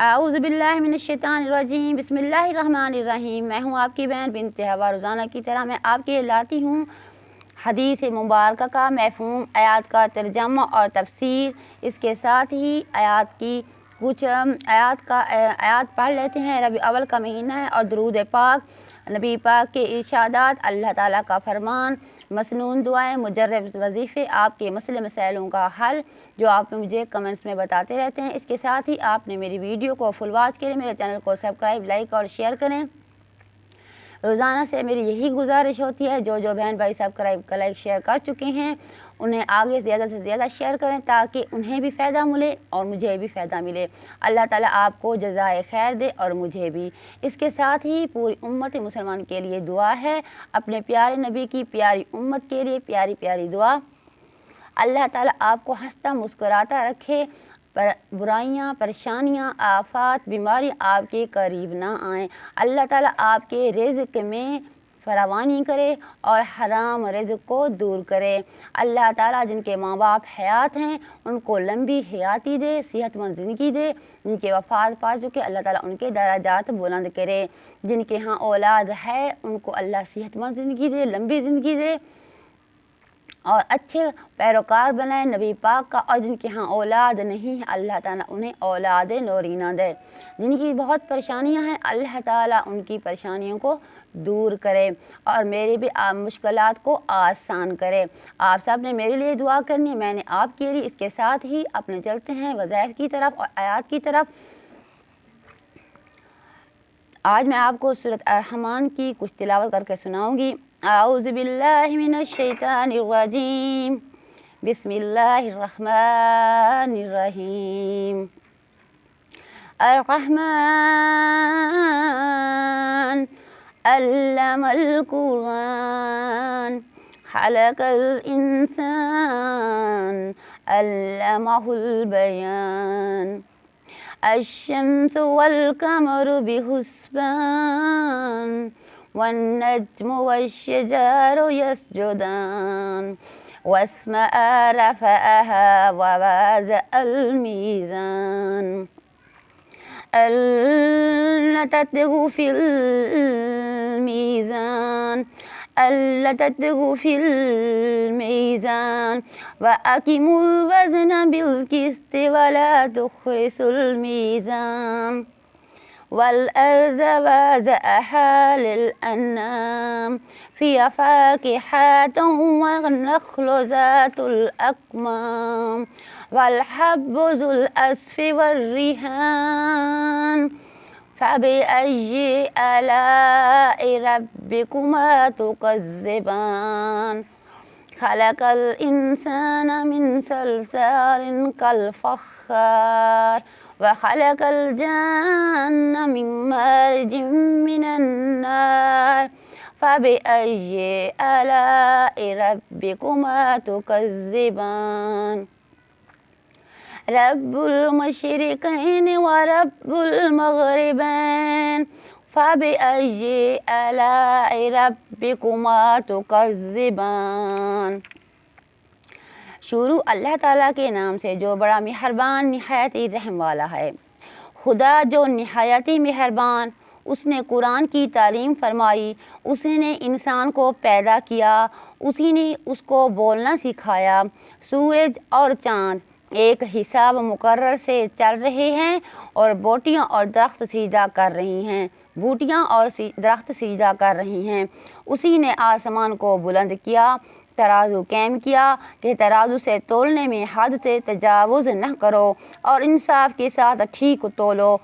اعوذ باللہ من الشیطان الرجیم بسم اللہ الرحمن الرحیم۔ میں ہوں آپ کی بہن بنت ہوا۔ روزانہ کی طرح میں آپ کے لاتی ہوں حدیث مبارکہ کا مفہوم، آیات کا ترجمہ اور تفسیر۔ اس کے ساتھ ہی آیات کی کچھ آیات پڑھ لیتے ہیں۔ ربیع الاول کا مہینہ ہے اور درود پاک، نبی پاک کے ارشادات، اللہ تعالیٰ کا فرمان، مسنون دعائیں، مجرب وظیفے، آپ کے مسئلے مسائلوں کا حل جو آپ مجھے کمنٹس میں بتاتے رہتے ہیں۔ اس کے ساتھ ہی آپ نے میری ویڈیو کو فل واچ کے لیے میرے چینل کو سبسکرائب، لائک اور شیئر کریں۔ روزانہ سے میری یہی گزارش ہوتی ہے، جو بہن بھائی سبسکرائب، لائک، شیئر کر چکے ہیں انہیں آگے زیادہ سے زیادہ شیئر کریں تاکہ انہیں بھی فائدہ ملے اور مجھے بھی فائدہ ملے۔ اللہ تعالیٰ آپ کو جزائے خیر دے اور مجھے بھی۔ اس کے ساتھ ہی پوری امت مسلمان کے لیے دعا ہے، اپنے پیارے نبی کی پیاری امت کے لیے پیاری پیاری دعا۔ اللہ تعالیٰ آپ کو ہنستا مسکراتا رکھے، برائیاں، پریشانیاں، آفات، بیماری آپ کے قریب نہ آئیں۔ اللہ تعالیٰ آپ کے رزق میں فراوانی کرے اور حرام رزق کو دور کرے۔ اللہ تعالیٰ جن کے ماں باپ حیات ہیں ان کو لمبی حیاتی دے، صحت مند زندگی دے۔ جن کے وفات پا چکے اللہ تعالیٰ ان کے درجات بلند کرے۔ جن کے ہاں اولاد ہے ان کو اللہ صحت مند زندگی دے، لمبی زندگی دے اور اچھے پیروکار بنائے نبی پاک کا۔ اور جن کے ہاں اولاد نہیں ہے اللہ تعالیٰ انہیں اولاد نورینہ دے۔ جن کی بہت پریشانیاں ہیں اللہ تعالیٰ ان کی پریشانیوں کو دور کرے اور میری بھی مشکلات کو آسان کرے۔ آپ سب نے میرے لیے دعا کرنی ہے، میں نے آپ کے لیے۔ اس کے ساتھ ہی اپنے چلتے ہیں وظائف کی طرف اور آیات کی طرف۔ آج میں آپ کو سورۃ الرحمن کی کچھ تلاوت کر کے سناؤں گی۔ اعوذ باللہ من الشیطان الرجیم بسم اللہ الرحمن الرحیم۔ الرحمن علم القرآن خلق الانسان علمہ البیان۔ الشمس والقمر بحسبان والنجم والشجر يسجدان والسماء رفعها ووضع الميزان ألا تطغوا في الميزان وأقيموا الوزن بالقسط ولا تخسروا الميزان والأرض وضعها للأنام فيها فاكهة والنخل ذات الأكمام والحب ذو العصف والريحان فبأي آلاء ربكما تكذبان خلق الإنسان من صلصال كالفخار وخلق الجن من مارج من النار فبأي آلاء ربكما تكذبان رب المشرقين ورب المغربين فبأي آلاء ربكما تكذبان۔ شروع اللہ تعالیٰ کے نام سے جو بڑا مہربان نہایت ہی رحم والا ہے۔ خدا جو نہایت ہی مہربان، اس نے قرآن کی تعلیم فرمائی، اسی نے انسان کو پیدا کیا، اسی نے اس کو بولنا سکھایا۔ سورج اور چاند ایک حساب مقرر سے چل رہے ہیں اور بوٹیاں اور درخت سجدہ کر رہی ہیں، بوٹیاں اور درخت سجدہ کر رہی ہیں۔ اسی نے آسمان کو بلند کیا، ترازو قائم کیا کہ ترازو سے تولنے میں حد سے تجاوز نہ کرو اور انصاف کے ساتھ ٹھیک تولو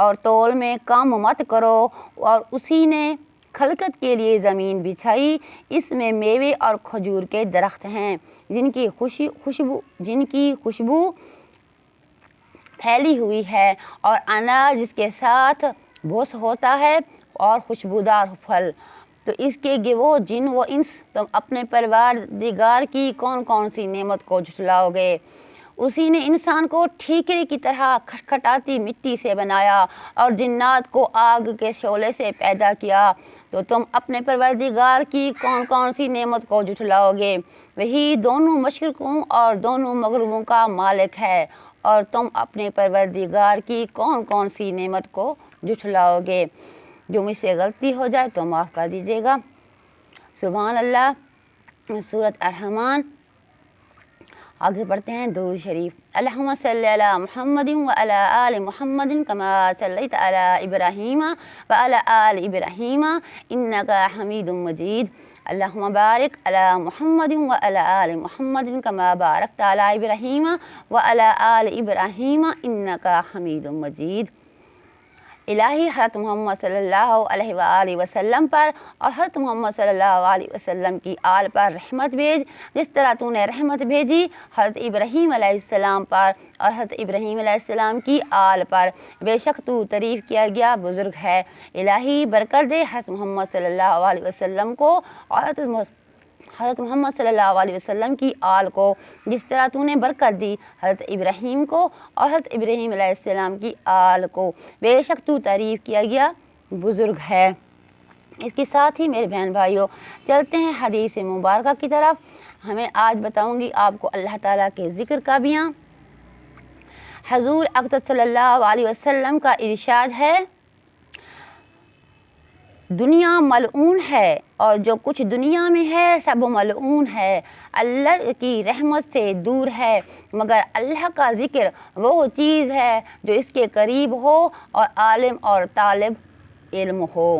اور تول میں کم مت کرو۔ اور اسی نے خلقت کے لیے زمین بچھائی، اس میں میوے اور کھجور کے درخت ہیں جن کی خوشبو پھیلی ہوئی ہے اور اناج جس کے ساتھ بوس ہوتا ہے اور خوشبودار پھل۔ تو اس کے وہ جن و انس تم اپنے پروردگار کی کون کون سی نعمت کو جھٹلاؤ گے۔ اسی نے انسان کو ٹھیکرے کی طرح کھٹکھٹاتی مٹی سے بنایا اور جنات کو آگ کے شعلے سے پیدا کیا۔ تو تم اپنے پروردگار کی کون کون سی نعمت کو جھٹلاؤ گے۔ وہی دونوں مشرقوں اور دونوں مغربوں کا مالک ہے اور تم اپنے پروردگار کی کون کون سی نعمت کو جھٹلاؤ گے؟ جو مجھ سے غلطی ہو جائے تو معاف کر دیجیے گا۔ سبحان اللہ۔ سورۃ الرحمن۔ آگے پڑھتے ہیں درود شریف۔ اللہم صلی علی محمد وعلی آل محمد کما صلیت علی ابراہیم وعلی آل ابراہیم انک حمید مجید۔ اللہم بارک علی محمد وعلی آل محمد کما بارکت علی ابراہیم وعلی آل ابراہیم انک حمید مجید۔ الہی حضرت محمد صلی اللہ علیہ وآلہ وسلم پر اور حضرت محمد صلی اللہ علیہ وسلم کی آل پر رحمت بھیج، جس طرح تو نے رحمت بھیجی حضرت ابراہیم علیہ السلام پر اور حضرت ابراہیم علیہ السلام کی آل پر۔ بے شک تو تعریف کیا گیا بزرگ ہے۔ الہی برکت دے حضرت محمد صلی اللہ علیہ وسلم کو اور حضرت محمد صلی اللہ علیہ وسلم کی آل کو، جس طرح تو نے برکت دی حضرت ابراہیم کو اور حضرت ابراہیم علیہ السلام کی آل کو۔ بے شک تو تعریف کیا گیا بزرگ ہے۔ اس کے ساتھ ہی میرے بہن بھائیوں چلتے ہیں حدیث مبارکہ کی طرف۔ ہمیں آج بتاؤں گی آپ کو اللہ تعالیٰ کے ذکر کا بیان۔ حضور اقدس صلی اللہ علیہ وسلم کا ارشاد ہے، دنیا ملعون ہے اور جو کچھ دنیا میں ہے سب ملعون ہے، اللہ کی رحمت سے دور ہے، مگر اللہ کا ذکر وہ چیز ہے جو اس کے قریب ہو اور عالم اور طالب علم ہو۔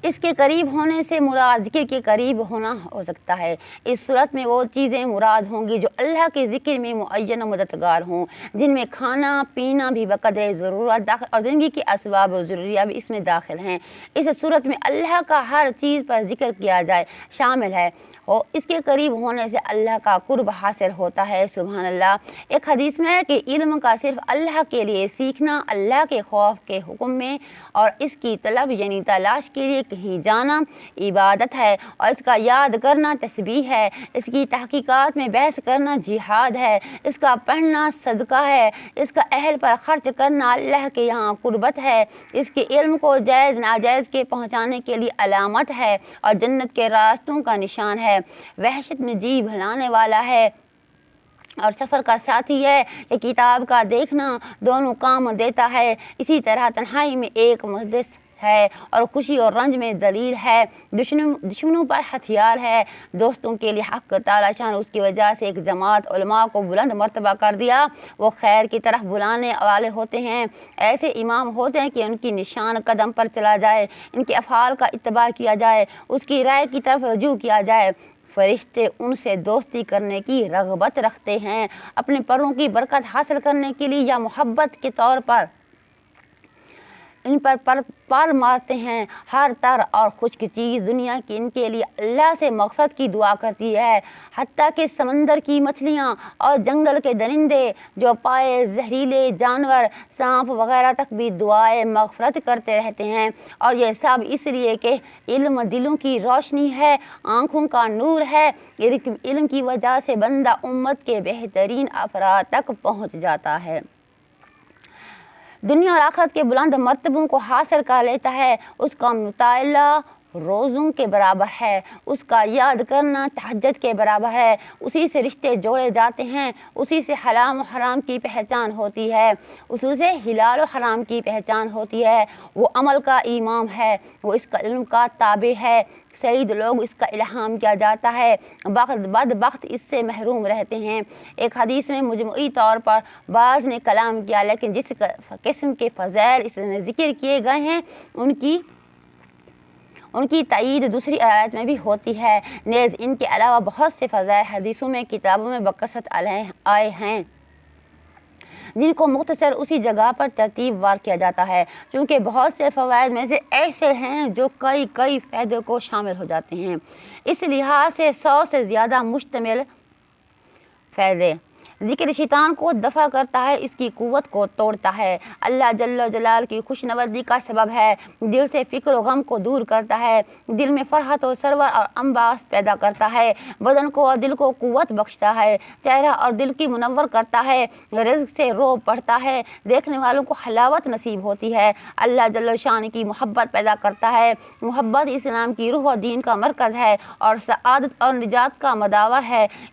اس کے قریب ہونے سے مراد ذکر کے قریب ہونا ہو سکتا ہے۔ اس صورت میں وہ چیزیں مراد ہوں گی جو اللہ کے ذکر میں معین و مددگار ہوں، جن میں کھانا پینا بھی بقدر ضرورت داخل اور زندگی کے اسباب و ضروریہ بھی اس میں داخل ہیں۔ اس صورت میں اللہ کا ہر چیز پر ذکر کیا جائے شامل ہے، اور اس کے قریب ہونے سے اللہ کا قرب حاصل ہوتا ہے۔ سبحان اللہ۔ ایک حدیث میں ہے کہ علم کا صرف اللہ کے لیے سیکھنا، اللہ کے خوف کے حکم میں اور اس کی طلب یعنی تلاش کے لیے کہیں جانا عبادت ہے، اور اس کا یاد کرنا تسبیح ہے، اس کی تحقیقات میں بحث کرنا جہاد ہے، اس کا پڑھنا صدقہ ہے، اس کا اہل پر خرچ کرنا اللہ کے یہاں قربت ہے، اس کے علم کو جائز ناجائز کے پہنچانے کے لیے علامت ہے اور جنت کے راستوں کا نشان ہے، وحشت میں جی بھلانے والا ہے اور سفر کا ساتھی ہے، یہ کتاب کا دیکھنا دونوں کام دیتا ہے، اسی طرح تنہائی میں ایک محدث ہے اور خوشی اور رنج میں دلیل ہے، دشمنوں پر ہتھیار ہے، دوستوں کے لیے حق تعالی شان اس کی وجہ سے ایک جماعت علماء کو بلند مرتبہ کر دیا، وہ خیر کی طرف بلانے والے ہوتے ہیں، ایسے امام ہوتے ہیں کہ ان کی نشان قدم پر چلا جائے، ان کے افعال کا اتباع کیا جائے، اس کی رائے کی طرف رجوع کیا جائے۔ فرشتے ان سے دوستی کرنے کی رغبت رکھتے ہیں، اپنے پروں کی برکت حاصل کرنے کے لیے یا محبت کے طور پر ان پر پال مارتے ہیں۔ ہر تر اور خشک چیز دنیا کی ان کے لیے اللہ سے مغفرت کی دعا کرتی ہے، حتیٰ کہ سمندر کی مچھلیاں اور جنگل کے درندے، جو پائے زہریلے جانور، سانپ وغیرہ تک بھی دعائے مغفرت کرتے رہتے ہیں، اور یہ سب اس لیے کہ علم دلوں کی روشنی ہے، آنکھوں کا نور ہے، علم کی وجہ سے بندہ امت کے بہترین افراد تک پہنچ جاتا ہے، دنیا اور آخرت کے بلند مرتبوں کو حاصل کر لیتا ہے، اس کا مطالعہ روزوں کے برابر ہے، اس کا یاد کرنا تہجد کے برابر ہے، اسی سے رشتے جوڑے جاتے ہیں، اسی سے حلال و حرام کی پہچان ہوتی ہے، اسی سے حلال و حرام کی پہچان ہوتی ہے، وہ عمل کا امام ہے، وہ اس کا علم کا تابع ہے، سعید لوگ اس کا الہام کیا جاتا ہے، بدبخت اس سے محروم رہتے ہیں۔ ایک حدیث میں مجموعی طور پر بعض نے کلام کیا، لیکن جس قسم کے فضائل اس میں ذکر کیے گئے ہیں ان کی تائید دوسری آیت میں بھی ہوتی ہے، نیز ان کے علاوہ بہت سے فضائل حدیثوں میں کتابوں میں بکثرت آئے ہیں، جن کو مختصر اسی جگہ پر ترتیب وار کیا جاتا ہے، چونکہ بہت سے فوائد میں سے ایسے ہیں جو کئی فائدوں کو شامل ہو جاتے ہیں، اس لحاظ سے 100 سے زیادہ مشتمل فائدے۔ ذکر شیطان کو دفع کرتا ہے، اس کی قوت کو توڑتا ہے، اللہ جل جلال کی خوش نودی کا سبب ہے، دل سے فکر و غم کو دور کرتا ہے، دل میں فرحت و سرور اور انباس پیدا کرتا ہے، بدن کو اور دل کو قوت بخشتا ہے، چہرہ اور دل کی منور کرتا ہے، رزق سے روب پڑھتا ہے، دیکھنے والوں کو حلاوت نصیب ہوتی ہے، اللہ جل شان کی محبت پیدا کرتا ہے، محبت اسلام کی روح و دین کا مرکز ہے اور سعادت اور نجات کا مداور ہے،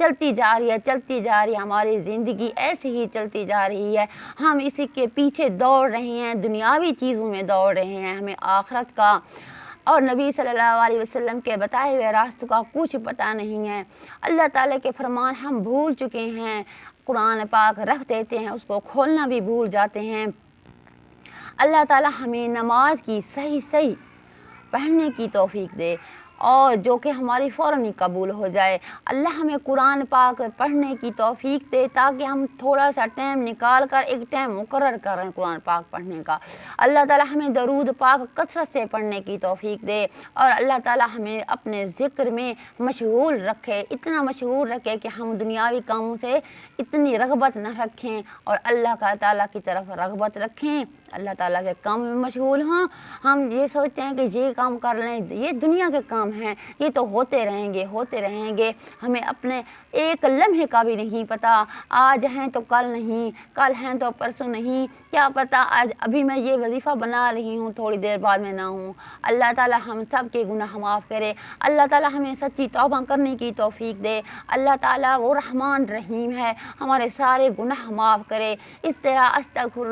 چلتی جا رہی ہے، چلتی جا رہی ہے، ہماری زندگی ایسے ہی چلتی جا رہی ہے، ہم اسی کے پیچھے دوڑ رہے ہیں، دنیاوی چیزوں میں دوڑ رہے ہیں، ہمیں آخرت کا اور نبی صلی اللہ علیہ وسلم کے بتائے ہوئے راستوں کا کچھ پتہ نہیں ہے۔ اللہ تعالیٰ کے فرمان ہم بھول چکے ہیں، قرآن پاک رکھ دیتے ہیں، اس کو کھولنا بھی بھول جاتے ہیں۔ اللہ تعالیٰ ہمیں نماز کی صحیح پڑھنے کی توفیق دے اور جو کہ ہماری فوراً ہی قبول ہو جائے۔ اللہ ہمیں قرآن پاک پڑھنے کی توفیق دے تاکہ ہم تھوڑا سا ٹائم نکال کر ایک ٹائم مقرر کریں قرآن پاک پڑھنے کا۔ اللہ تعالیٰ ہمیں درود پاک کثرت سے پڑھنے کی توفیق دے اور اللہ تعالیٰ ہمیں اپنے ذکر میں مشغول رکھے، اتنا مشغول رکھے کہ ہم دنیاوی کاموں سے اتنی رغبت نہ رکھیں اور اللہ تعالیٰ کی طرف رغبت رکھیں، اللہ تعالیٰ کے کام میں مشغول ہوں۔ ہم یہ سوچتے ہیں کہ یہ کام کر لیں، یہ دنیا کے کام ہیں، یہ تو ہوتے رہیں گے، ہمیں اپنے ایک لمحے کا بھی نہیں پتہ، آج ہیں تو کل نہیں، کل ہیں تو پرسوں نہیں، کیا پتہ آج ابھی میں یہ وظیفہ بنا رہی ہوں تھوڑی دیر بعد میں نہ ہوں۔ اللہ تعالیٰ ہم سب کے گناہ معاف کرے، اللہ تعالیٰ ہمیں سچی توبہ کرنے کی توفیق دے، اللہ تعالیٰ وہ رحمان رحیم ہے، ہمارے سارے گناہ معاف کرے۔ اس طرح استغفر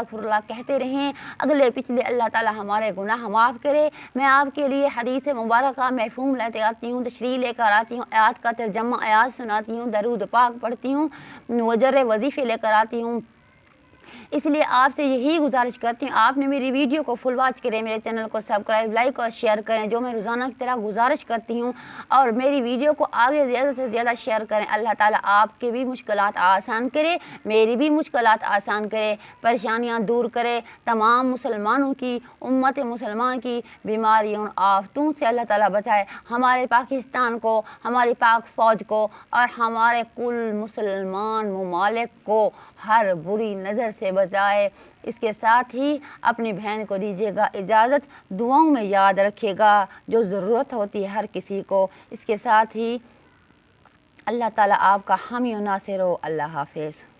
اللہ کہتے رہیں، اگلے پچھلے اللہ تعالیٰ ہمارے گناہ معاف کرے۔ میں آپ کے لیے حدیث مبارکہ مفہوم لیتے آتی ہوں، تشریح لے کر آتی ہوں، آیات کا ترجمہ آیات سناتی ہوں، درود پاک پڑھتی ہوں، وجر وظیفے لے کر آتی ہوں۔ اس لیے آپ سے یہی گزارش کرتی ہوں، آپ نے میری ویڈیو کو فل واچ کریں، میرے چینل کو سبسکرائب، لائک اور شیئر کریں، جو میں روزانہ کی طرح گزارش کرتی ہوں، اور میری ویڈیو کو آگے زیادہ سے زیادہ شیئر کریں۔ اللہ تعالیٰ آپ کے بھی مشکلات آسان کرے، میری بھی مشکلات آسان کرے، پریشانیاں دور کرے، تمام مسلمانوں کی، امت مسلمان کی بیماریوں آفتوں سے اللہ تعالیٰ بچائے، ہمارے پاکستان کو، ہماری پاک فوج کو اور ہمارے کل مسلمان ممالک کو ہر بری نظر سے بچائے۔ اس کے ساتھ ہی اپنی بہن کو دیجیے گا اجازت، دعاؤں میں یاد رکھیے گا جو ضرورت ہوتی ہے ہر کسی کو۔ اس کے ساتھ ہی اللہ تعالیٰ آپ کا حامی و ناصر ہو۔ اللہ حافظ۔